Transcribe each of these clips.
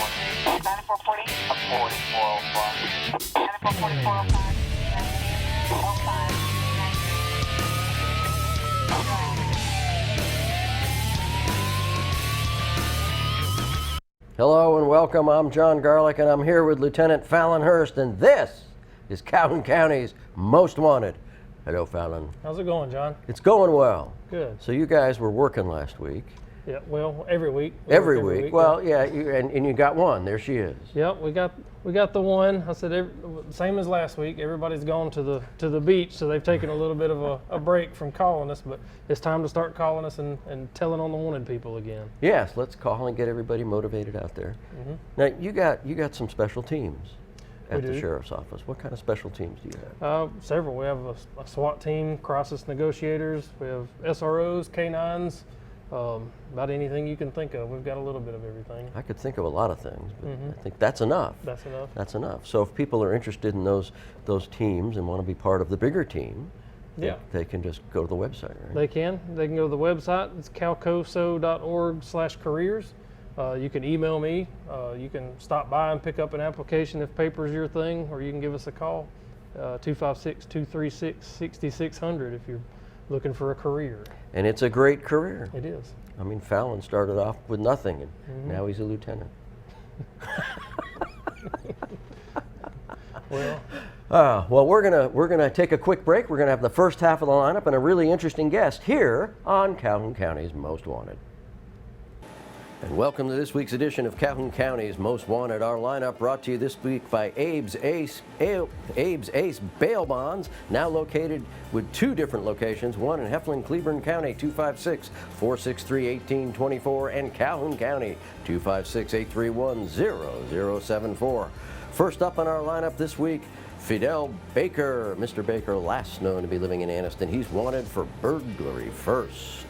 9440. 4405. 944405. 05. Hello and welcome. I'm Jon Garlick and I'm here with Lieutenant Falon Hurst, and this is Calhoun County's Most Wanted. Hello, Falon. How's it going, John? It's going well. Good. So you guys were working last week. Yeah, well, every week. Every week. Well, yeah, and you got one. There she is. Yep, we got the one. I said same as last week. Everybody's gone to the beach, so they've taken a little bit of a break from calling us. But it's time to start calling us and telling on the wanted people again. Yes, let's call and get everybody motivated out there. Mm-hmm. Now you got some special teams at the sheriff's office. What kind of special teams do you have? Several. We have a SWAT team, crisis negotiators. We have SROs, K9s. About anything you can think of. We've got a little bit of everything. I could think of a lot of things, but I think that's enough. That's enough. That's enough. So if people are interested in those teams and want to be part of the bigger team, yeah, they can just go to the website, right? They can go to the website. It's calcoso.org/careers. You can email me. You can stop by and pick up an application if paper is your thing, or you can give us a call, 256-236-6600 if you're looking for a career. And it's a great career. It is. I mean, Falon started off with nothing, and now he's a lieutenant. Well, we're gonna take a quick break. We're gonna have the first half of the lineup and a really interesting guest here on Calhoun County's Most Wanted. And welcome to this week's edition of Calhoun County's Most Wanted. Our lineup brought to you this week by Abe's Ace Bail Bonds, now located with two different locations, one in Heflin, Cleburne County, 256-463-1824, and Calhoun County, 256-831-0074. First up on our lineup this week, Fidel Baker. Mr. Baker, last known to be living in Anniston. He's wanted for burglary first.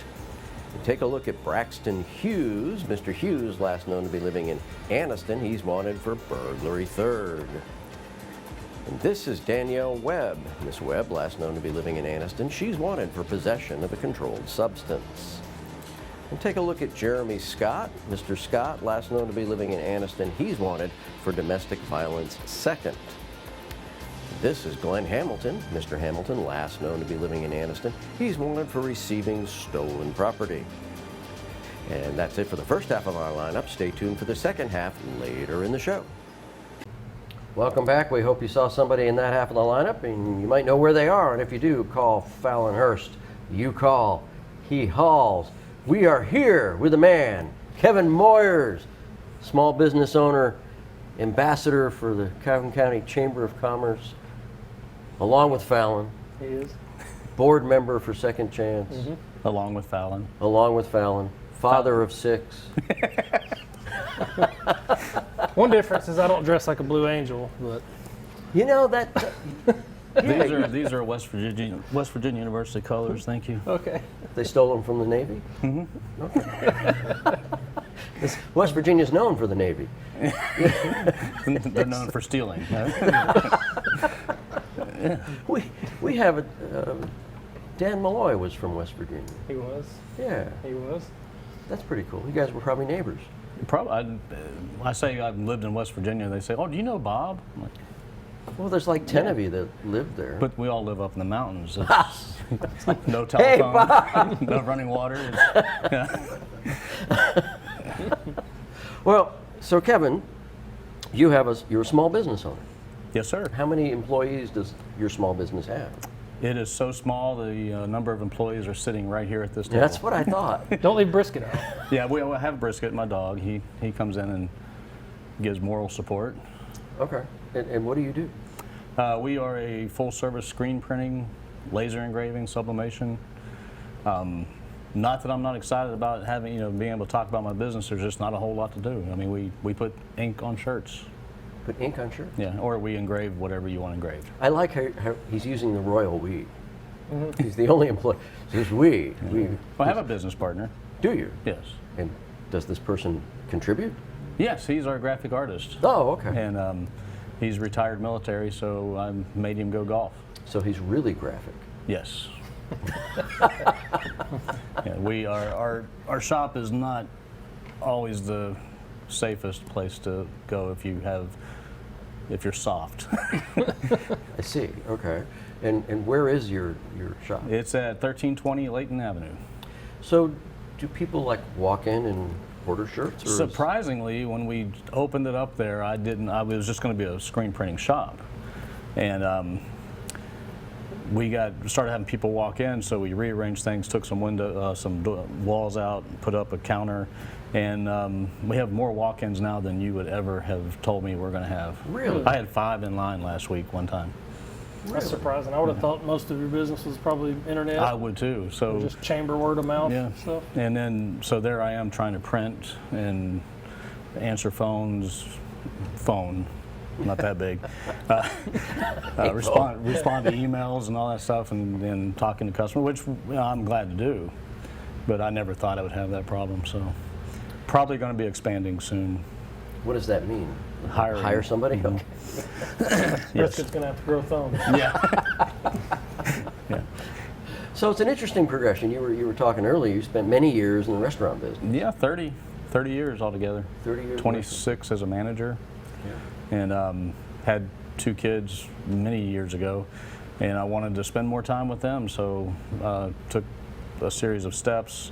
Take a look at Braxton Hughes. Mr. Hughes, last known to be living in Anniston. He's wanted for burglary third. And this is Danielle Webb. Miss Webb, last known to be living in Anniston. She's wanted for possession of a controlled substance. And take a look at Jeremy Scott. Mr. Scott, last known to be living in Anniston. He's wanted for domestic violence second. This is Glenn Hamilton. Mr. Hamilton, last known to be living in Anniston. He's wanted for receiving stolen property. And that's it for the first half of our lineup. Stay tuned for the second half later in the show. Welcome back. We hope you saw somebody in that half of the lineup, and you might know where they are. And if you do, call Falon Hurst. You call, he hauls. We are here with a man, Kevin Moyers, small business owner, ambassador for the Calhoun County Chamber of Commerce, along with Falon. He is. Board member for Second Chance. Along with Falon. Along with Falon. Father of 6. One difference is I don't dress like a Blue Angel, but You know that. These are West Virginia University colors. Thank you. okay. They stole them from the Navy? Okay. West Virginia's known for the Navy. They're known for stealing. We have a, Dan Malloy was from West Virginia. He was. Yeah. He was. That's pretty cool. You guys were probably neighbors. Probably. I say I've lived in West Virginia. They say, "Oh, do you know Bob?" I'm like, Well, there's like 10 of you that live there. but we all live up in the mountains. It's like no telephone, Hey, Bob. no running water. Well, so Kevin, you're a small business owner. Yes, sir. How many employees does your small business have? It is so small. The number of employees are sitting right here at this table. That's what I thought. Don't leave Brisket out. Yeah, we have Brisket, my dog. He comes in and gives moral support. Okay. And what do you do? We are a full-service screen printing, laser engraving, sublimation. Not that I'm not excited about having, being able to talk about my business. There's just not a whole lot to do. I mean, we put ink on shirts. Put ink on shirts? Yeah, or we engrave whatever you want engraved. I like how he's using the royal we. He's the only employee. Says we. Well, I have a business partner. Do you? Yes. And does this person contribute? Yes, he's our graphic artist. Oh, okay. And he's retired military, so I made him go golf. So he's really graphic. Yes. Yeah, our shop is not always the safest place to go if you're soft. I see. Okay. And where is your shop? It's at 1320 Layton Avenue. So, do people like walk in and order shirts? Or Surprisingly, when we opened it up there, I was just going to be a screen printing shop, and we started having people walk in. So we rearranged things, took some walls out, put up a counter, and we have more walk-ins now than you would ever have told me we're going to have. Really? I had 5 in line last week one time. That's surprising. I would have thought most of your business was probably internet. I would too. So just chamber word of mouth stuff. And then so there I am trying to print and answer phones, not that big, respond to emails and all that stuff, and talking to customers, which I'm glad to do, but I never thought I would have that problem. So probably going to be expanding soon. What does that mean? Hiring. Hire somebody? Mm-hmm. Okay. Yes. Briskett's going to have to grow thumbs. Yeah. Yeah. So it's an interesting progression. You were talking earlier. You spent many years in the restaurant business. Yeah, 30 years altogether. 30 years. 26 as a manager. Yeah. And had 2 kids many years ago, and I wanted to spend more time with them, so took a series of steps.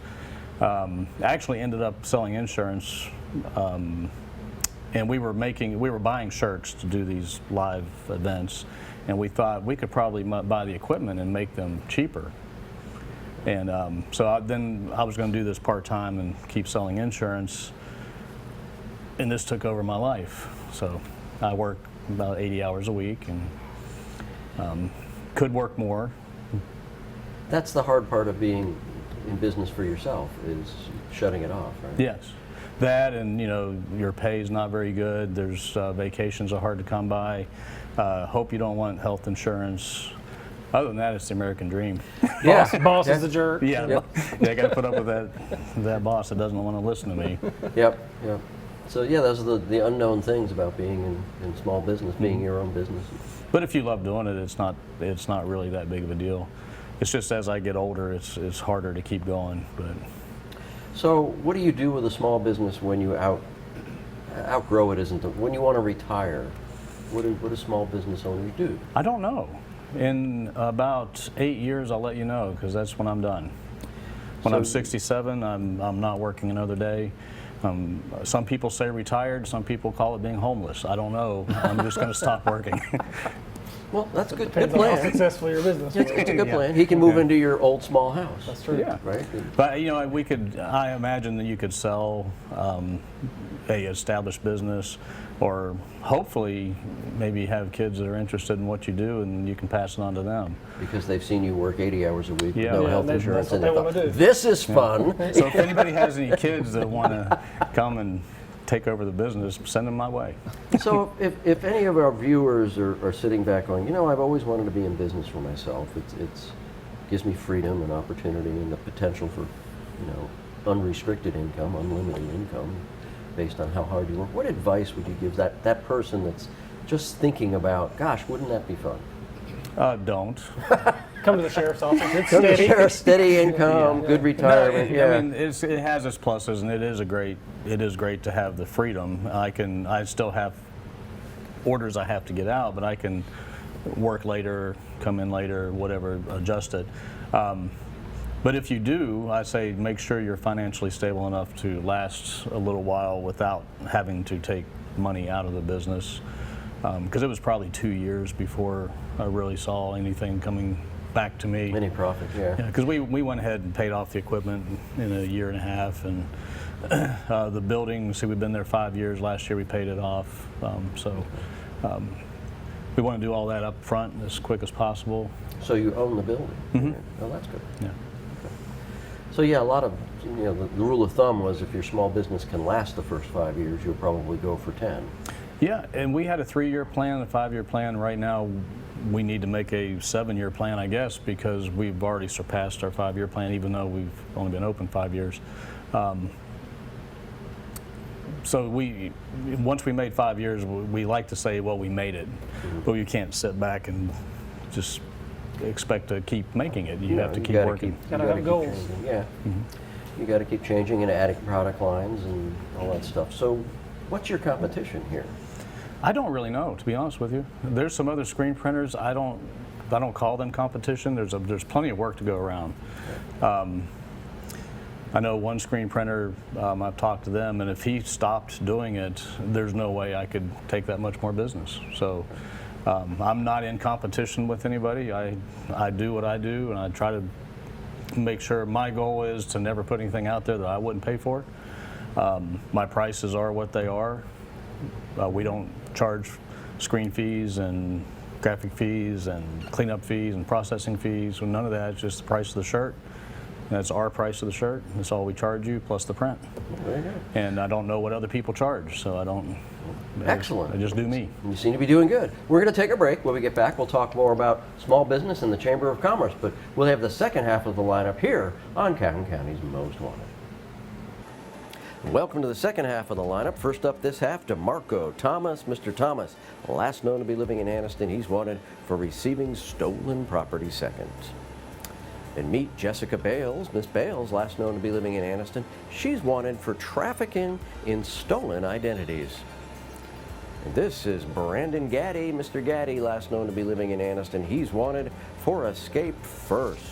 I actually ended up selling insurance, and we were buying shirts to do these live events, and we thought we could probably buy the equipment and make them cheaper. And then I was going to do this part-time and keep selling insurance, and this took over my life. So I work about 80 hours a week, and could work more. That's the hard part of being in business for yourself, is shutting it off, right? Yes. That, and your pay is not very good. There's vacations are hard to come by. Hope you don't want health insurance. Other than that, it's the American dream. Yeah. Boss is a jerk. Yeah, Yep. yeah, I got to put up with that boss that doesn't want to listen to me. Yep. So yeah, those are the unknown things about being in small business, being your own business. But if you love doing it, it's not really that big of a deal. It's just as I get older, it's harder to keep going. But So what do you do with a small business when you outgrow it? When you want to retire? What do small business owners do? I don't know. In about 8 years, I'll let you know, because that's when I'm done. When I'm 67, I'm not working another day. Some people say retired. Some people call it being homeless. I don't know. I'm just going to stop working. Well, that's good. Depends Good on how plan. successful your business It's is. a good Yeah. plan. He can move Okay. into your old small house. That's true. Yeah. Right? But I imagine that you could sell a established business, or hopefully maybe have kids that are interested in what you do, and you can pass it on to them. Because they've seen you work 80 hours a week Yeah. with no Yeah, health that's insurance, what and they they wanna thought, do. this is fun. So if anybody has any kids that want to come and take over the business, send them my way. So if any of our viewers are sitting back going, I've always wanted to be in business for myself. It's gives me freedom and opportunity and the potential for, unrestricted income, unlimited income, based on how hard you work. What advice would you give that person that's just thinking about, gosh, wouldn't that be fun? Don't. Come to the sheriff's office. It's Come to steady. share steady income, good retirement. No, I mean, it has its pluses, and it is great to have the freedom. I still have orders I have to get out, but I can work later, come in later, whatever, adjust it. But if you do, I say make sure you're financially stable enough to last a little while without having to take money out of the business. Because it was probably 2 years before I really saw anything coming back to me. Any profit, yeah. Yeah, because we went ahead and paid off the equipment in a year and a half, and the building, see, we've been there 5 years. Last year we paid it off. We want to do all that up front as quick as possible. So you own the building. Mhm. Oh, that's good. Yeah. So yeah, a lot of, the rule of thumb was if your small business can last the first 5 years, you'll probably go for 10. Yeah, and we had a 3-year plan, a 5-year plan. Right now, we need to make a 7-year plan, I guess, because we've already surpassed our 5-year plan, even though we've only been open 5 years. So once we made 5 years, we like to say, well, we made it, but you can't sit back and just expect to keep making it. You have to keep working. Gotta have goals. Changing. Yeah. You got to keep changing and adding product lines and all that stuff. So What's your competition here? I don't really know, to be honest with you. There's some other screen printers. I don't call them competition. There's plenty of work to go around. I know one screen printer, I've talked to them, and if he stopped doing it, there's no way I could take that much more business. So I'm not in competition with anybody. I do what I do, and I try to make sure my goal is to never put anything out there that I wouldn't pay for. My prices are what they are. We don't charge screen fees and graphic fees and cleanup fees and processing fees. None of that. It's just the price of the shirt. That's our price of the shirt. That's all we charge you, plus the print. There you go. And I don't know what other people charge, so I don't. Excellent. I just do me. You seem to be doing good. We're going to take a break. When we get back, we'll talk more about small business and the Chamber of Commerce, but we'll have the second half of the lineup here on Calhoun County's Most Wanted. Welcome to the second half of the lineup. First up this half, DeMarco Thomas. Mr. Thomas, last known to be living in Anniston, he's wanted for receiving stolen property second. And meet Jessica Bales. Miss Bales, last known to be living in Anniston, she's wanted for trafficking in stolen identities. And this is Brandon Gaddy. Mr. Gaddy, last known to be living in Anniston, he's wanted for escape first.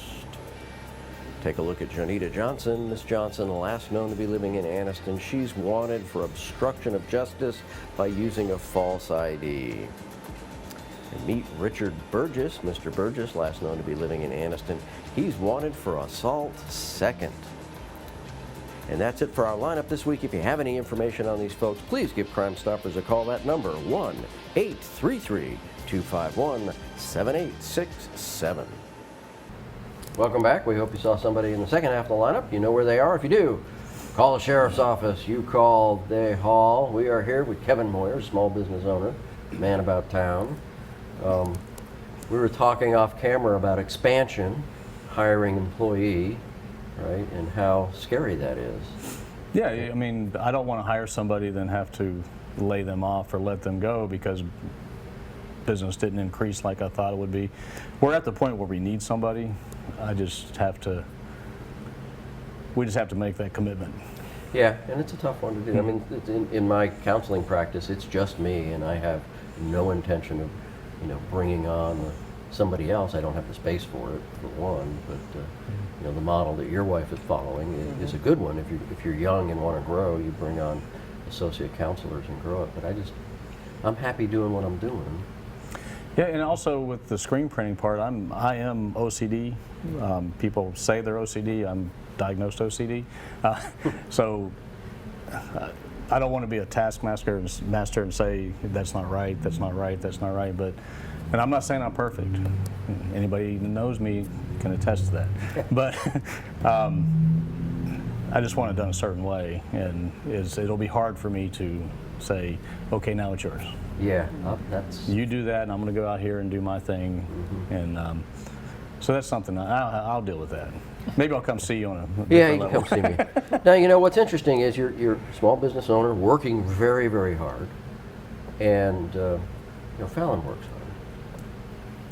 Take a look at Jonita Johnson. Miss Johnson, last known to be living in Anniston, she's wanted for obstruction of justice by using a false ID. And meet Richard Burgess. Mr. Burgess, last known to be living in Anniston, he's wanted for assault second. And that's it for our lineup this week. If you have any information on these folks, please give Crime Stoppers a call. That number, 1-833-251-7867. Welcome back. We hope you saw somebody in the second half of the lineup. You know where they are. If you do, call the sheriff's office. You call the hall. We are here with Kevin Moyers, small business owner, man about town. We were talking off camera about expansion, hiring employee, right, and how scary that is. Yeah, I mean, I don't want to hire somebody then have to lay them off or let them go because business didn't increase like I thought it would be. We're at the point where we need somebody. We just have to make that commitment. Yeah, and it's a tough one to do. I mean, in my counseling practice, it's just me, and I have no intention of, bringing on somebody else. I don't have the space for it, for one. But the model that your wife is following is a good one. If you're young and want to grow, you bring on associate counselors and grow it. But I'm happy doing what I'm doing. Yeah, and also with the screen printing part, I am OCD. People say they're OCD. I'm diagnosed OCD. So I don't want to be a taskmaster and say that's not right, that's not right, that's not right. And I'm not saying I'm perfect. Anybody who knows me can attest to that. But I just want it done a certain way, and it'll be hard for me to say, okay, now it's yours. Yeah, that's. You do that, and I'm going to go out here and do my thing, and so that's something I'll deal with that. Maybe I'll come see you on a Yeah, you level. can come see me. Now, what's interesting is you're a small business owner working very, very hard, and Falon works hard.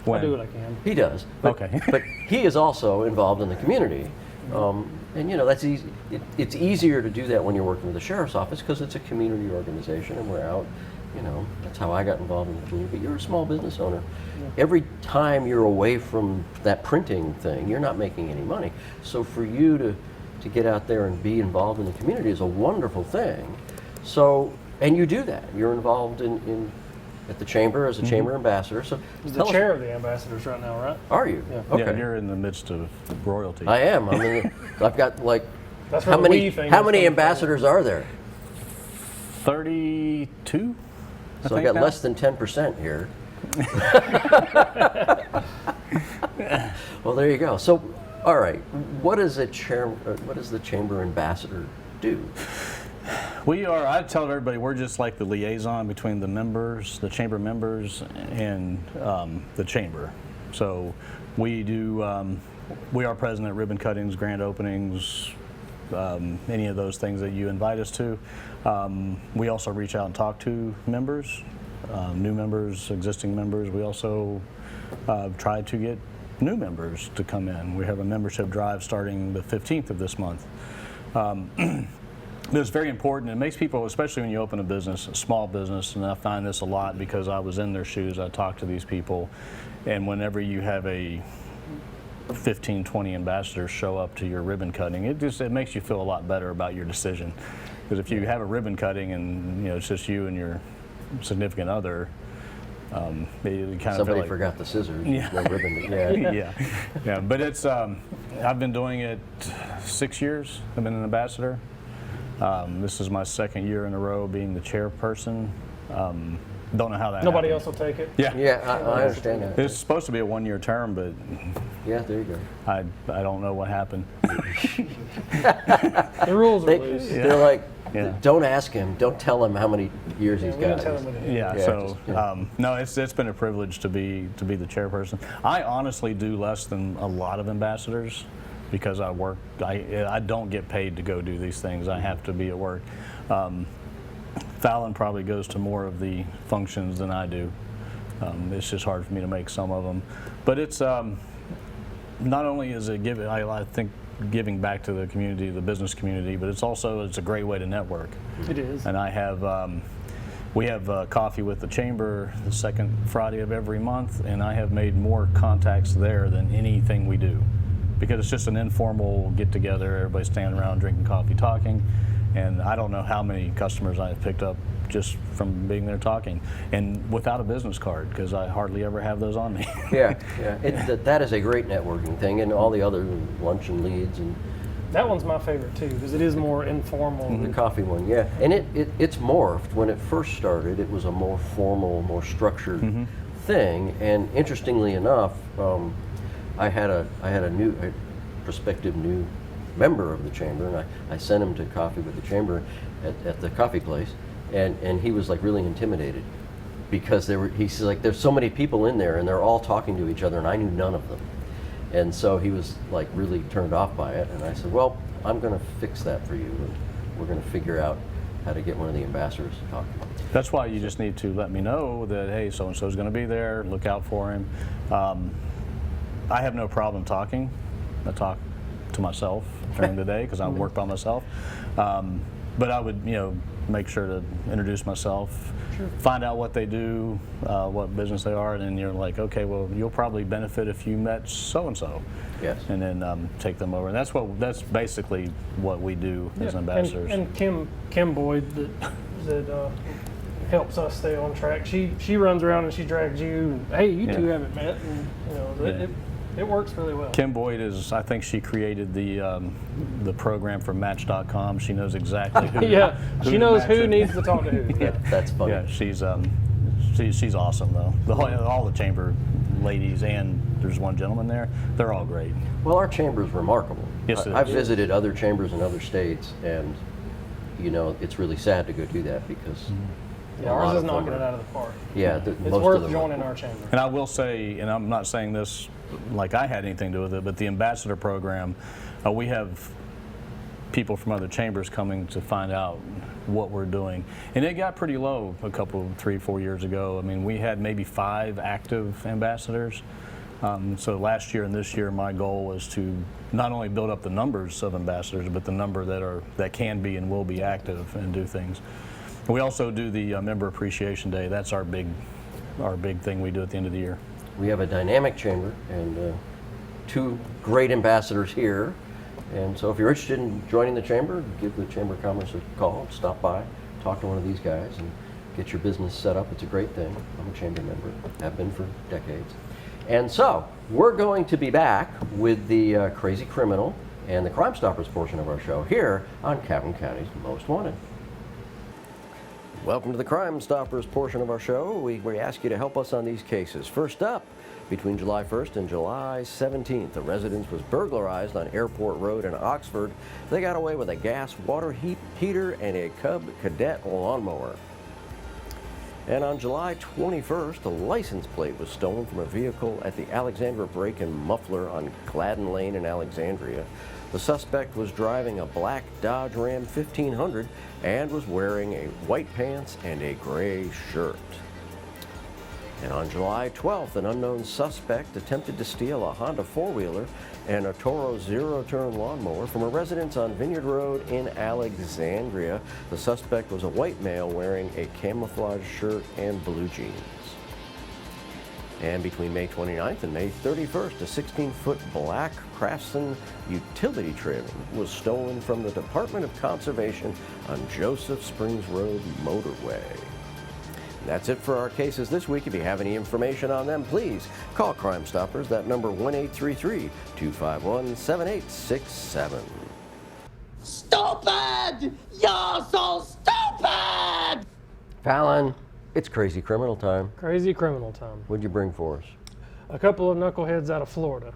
I do what I can. He does. But, Okay. But he is also involved in the community, and that's easy. It's easier to do that when you're working with the sheriff's office because it's a community organization, and we're out. That's how I got involved in the community. But you're a small business owner. Yeah. Every time you're away from that printing thing, you're not making any money. So for you to get out there and be involved in the community is a wonderful thing. So, and you do that. You're involved at the chamber as a chamber ambassador. So He's the chair of the ambassadors right now, right? Are you? Yeah. Okay. Yeah, you're in the midst of royalty. I am. I've got That's how where the many we thing how is many coming ambassadors are there? 32. So I got less than 10% here. Well, there you go. So, all right, what does the chamber ambassador do? I tell everybody we're just like the liaison between the members, the chamber members, and the chamber. So we are present at ribbon cuttings, grand openings, any of those things that you invite us to. We also reach out and talk to members, new members, existing members. We also try to get new members to come in. We have a membership drive starting the 15th of this month. It's very important. It makes people, especially when you open a business, a small business, and I find this a lot because I was in their shoes. I talk to these people, and whenever you have a 15, 20 ambassadors show up to your ribbon cutting, it makes you feel a lot better about your decision. Because if you have a ribbon cutting and it's just you and your significant other, you kind of Somebody feel like, forgot the scissors. Yeah. No ribbon. Yeah. yeah. But it's I've been doing it 6 years. I've been an ambassador. This is my second year in a row being the chairperson. Don't know how that Nobody happened. else will take it. Yeah, I understand that. It's supposed to be a one-year term, but Yeah, there you go. I don't know what happened. The rules are loose. They're like, Yeah. don't ask him, don't tell him how many years he's We didn't got. tell them what it is. Yeah, Yeah, so just, no, it's been a privilege to be the chairperson. I honestly do less than a lot of ambassadors because I work. I don't get paid to go do these things. I have to be at work. Falon probably goes to more of the functions than I do. It's just hard for me to make some of them, but it's not only is it giving. I think giving back to the community, the business community, but it's a great way to network. It is. And I have, we have coffee with the chamber the second Friday of every month, and I have made more contacts there than anything we do, because it's just an informal get together, everybody standing around drinking coffee, talking, and I don't know how many customers I have picked up just from being there talking, and without a business card, because I hardly ever have those on me. Yeah. That is a great networking thing, and all the other luncheon leads and That one's my favorite too, because it is more informal. the coffee one, yeah. And it's morphed. When it first started, it was a more formal, more structured thing. And interestingly enough, I had a prospective new member of the chamber, and I sent him to coffee with the chamber at the coffee place, and he was like really intimidated because he's like, there's so many people in there and they're all talking to each other, and I knew none of them. And so he was like really turned off by it, and I said, well, I'm going to fix that for you, and we're going to figure out how to get one of the ambassadors to talk to you. That's why you just need to let me know that, hey, so-and-so is going to be there, look out for him. I have no problem talking. I talk to myself during the day because I work by myself. But I would, make sure to introduce myself, find out what they do, what business they are, and then you're like, okay, well, you'll probably benefit if you met so-and-so. Yes. And then take them over. And that's basically what we do as ambassadors. And Kim Boyd that helps us stay on track. She runs around and she drags you. And, hey, you two haven't met, and it works really well. Kim Boyd I think she created the program for Match.com. She knows exactly who. Yeah, who she knows match who it. needs to talk to who. Yeah, that's funny. Yeah, she's awesome though. All the chamber ladies, and there's one gentleman there. They're all great. Well, our chamber is remarkable. Yes, it I've is. visited other chambers in other states, and it's really sad to go do that because Yeah, a lot ours is of knocking them it are- out of the park. Yeah, It's most worth of them joining our chamber. And I will say, and I'm not saying this like I had anything to do with it, but the ambassador program, we have people from other chambers coming to find out what we're doing. And it got pretty low a couple, 3, 4 years ago. I mean, we had maybe 5 active ambassadors. So last year and this year, my goal was to not only build up the numbers of ambassadors, but the number that can be and will be active and do things. We also do the Member Appreciation Day. That's our big thing we do at the end of the year. We have a dynamic chamber and 2 great ambassadors here. And so if you're interested in joining the chamber, give the Chamber of Commerce a call, stop by, talk to one of these guys, and get your business set up. It's a great thing. I'm a chamber member, have been for decades. And so we're going to be back with the Crazy Criminal and the Crime Stoppers portion of our show here on Calhoun County's Most Wanted. Welcome to the Crime Stoppers portion of our show. We ask you to help us on these cases. First up, between July 1st and July 17th, a residence was burglarized on Airport Road in Oxford. They got away with a gas water heater and a Cub Cadet lawnmower. And on July 21st, a license plate was stolen from a vehicle at the Alexandra Brake and Muffler on Gladden Lane in Alexandria. The suspect was driving a black Dodge Ram 1500 and was wearing a white pants and a gray shirt. And on July 12th, an unknown suspect attempted to steal a Honda four-wheeler and a Toro zero-turn lawnmower from a residence on Vineyard Road in Alexandria. The suspect was a white male wearing a camouflage shirt and blue jeans. And between May 29th and May 31st, a 16-foot black Craftsman utility trailer was stolen from the Department of Conservation on Joseph Springs Road motorway. That's it for our cases this week. If you have any information on them, please call Crime Stoppers. That number 1-833-251-7867. Stupid! You're so stupid! Falon, it's crazy criminal time. Crazy criminal time. What'd you bring for us? A couple of knuckleheads out of Florida.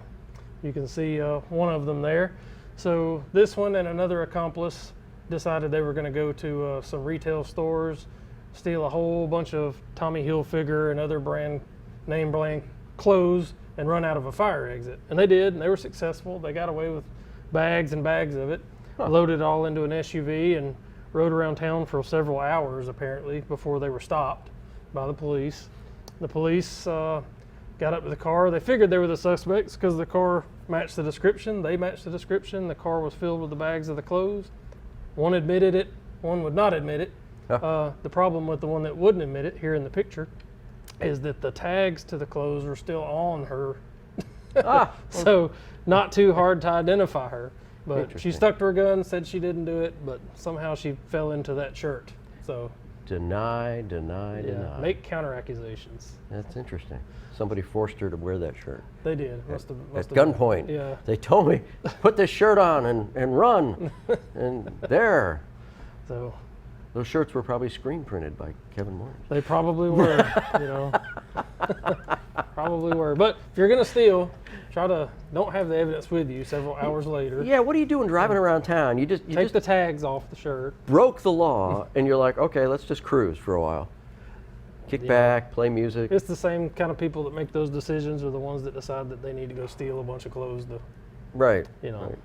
You can see one of them there. So this one and another accomplice decided they were going to go to some retail stores, steal a whole bunch of Tommy Hilfiger and other name brand clothes and run out of a fire exit. And they did, and they were successful. They got away with bags and bags of it, loaded it all into an SUV and rode around town for several hours apparently before they were stopped by the police. The police got up to the car. They figured they were the suspects because the car matched the description. They matched the description. The car was filled with the bags of the clothes. One admitted it, one would not admit it. The problem with the one that wouldn't admit it here in the picture is that the tags to the clothes were still on her. So not too hard to identify her. But she stuck to her gun, said she didn't do it, but somehow she fell into that shirt. So Deny. make counter accusations. That's interesting. Somebody forced her to wear that shirt. They did. At Must have gunpoint. Yeah. They told me, put this shirt on and run. And there. So Those shirts were probably screen printed by Kevin Moyers. they probably were, you know. Probably were. But if you're gonna steal, don't have the evidence with you several hours later. Yeah, what are you doing driving around town? You Take just the tags off the shirt. broke the law and you're like, okay, let's just cruise for a while. Kick back, play music. It's the same kind of people that make those decisions are the ones that decide that they need to go steal a bunch of clothes to, Right. you know, Right.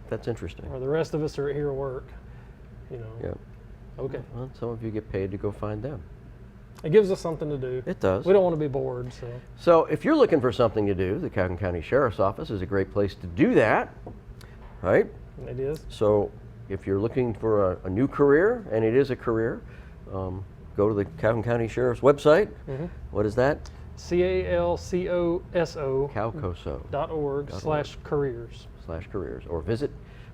That's interesting. or the rest of us are here at work, you know. Yeah. Okay. Well, some of you get paid to go find them. It gives us something to do. It does. We don't want to be bored, so. So if you're looking for something to do, the Calhoun County Sheriff's Office is a great place to do that, right? It is. So if you're looking for a new career, and it is a career, go to the Calhoun County Sheriff's website. What is that? CALCOSO. calcoso.org/careers. .org/careers. Or visit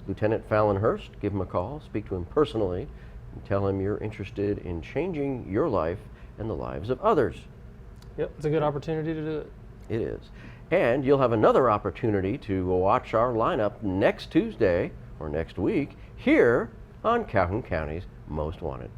Lieutenant Falon Hurst, give him a call, speak to him personally, and tell him you're interested in changing your life and the lives of others. Yep, it's a good opportunity to do it. It is. And you'll have another opportunity to watch our lineup next Tuesday or next week here on Calhoun County's Most Wanted.